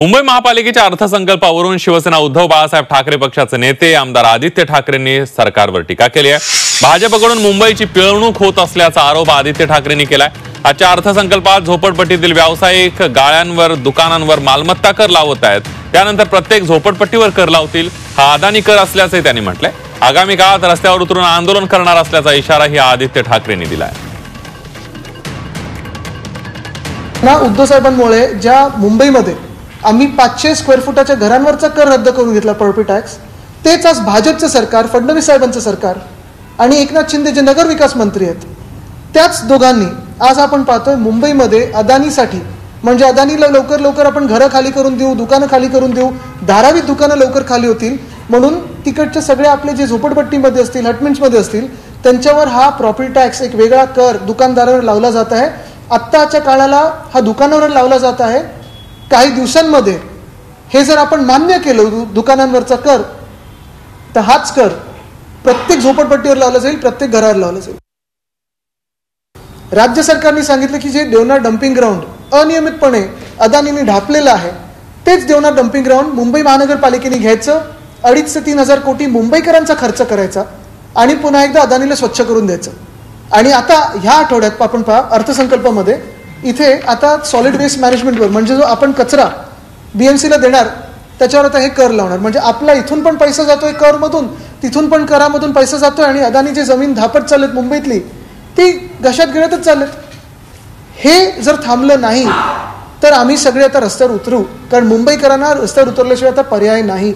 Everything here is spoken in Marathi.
मुंबई महापालिकेच्या अर्थसंकल्पावरून शिवसेना उद्धव बाळासाहेब ठाकरे पक्षाचे नेते आमदार आदित्य ठाकरेंनी सरकारवर टीका केली आहे। भाजपकडून मुंबईची पिळवणूक होत असल्याचा आरोप आदित्य ठाकरेंनी केलाय। आजच्या अर्थसंकल्पात झोपडपट्टीतील व्यावसायिक गाळ्यांवर दुकानांवर मालमत्ता कर लावत आहेत, त्यानंतर प्रत्येक झोपडपट्टीवर कर लावतील। हा अदानी कर असल्याचे त्यांनी म्हटलंय। आगामी काळात रस्त्यावर उतरून आंदोलन करणार असल्याचा इशाराही आदित्य ठाकरेंनी दिलाय। उद्धव साहेबांमुळे ज्या मुंबईमध्ये आम्ही 500 स्क्वेअर फुटाच्या घरांवरचा कर रद्द करून घेतला प्रॉपर्टी टॅक्स, तेच आज भाजपचं सरकार, फडणवीस साहेबांचं सरकार आणि एकनाथ शिंदे जे नगर विकास मंत्री आहेत, त्याच दोघांनी आज आपण पाहतोय मुंबईमध्ये अदानीसाठी, म्हणजे अदानीला लवकर लवकर आपण घरं खाली करून देऊ, दुकानं खाली करून देऊ, धारावी दुकानं लवकर खाली होतील म्हणून तिकडचे सगळे आपले जे झोपडपट्टीमध्ये असतील, हटमेंट्समध्ये असतील, त्यांच्यावर हा प्रॉपर्टी टॅक्स एक वेगळा कर दुकानदारावर लावला जात आहे। आत्ताच्या काळाला हा दुकानावर लावला जात आहे। काही दिवसांमध्ये हे जर आपण मान्य केलं दुकानांवरचा कर, तर हाच कर प्रत्येक झोपडपट्टीवर लावला जाईल, प्रत्येक घरावर लावला जाईल। राज्य सरकारने सांगितलं की जे देवनार डम्पिंग ग्राउंड अनियमितपणे अदानीने ढापलेलं आहे, तेच देवनार डम्पिंग ग्राउंड मुंबई महानगरपालिकेने घ्यायचं, 2.5 ते 3 हजार कोटी मुंबईकरांचा खर्च करायचा आणि पुन्हा एकदा अदानीला स्वच्छ करून द्यायचं। आणि आता ह्या आठवड्यात आपण पहा अर्थसंकल्पामध्ये इथे आता सॉलिड वेस्ट मॅनेजमेंटवर, म्हणजे जो आपण कचरा बीएमसीला देणार त्याच्यावर आता हे कर लावणार। म्हणजे आपला इथून पण पैसा जातोय करमधून, तिथून पण करामधून पैसा जातोय आणि अदानी जे जमीन धापट चालत मुंबईतली ती घशात गिळतच चालत। हे जर थांबलं नाही तर आम्ही सगळे आता रस्त्यावर उतरू, कारण मुंबईकरांना रस्त्यावर उतरल्याशिवाय आता पर्याय नाही।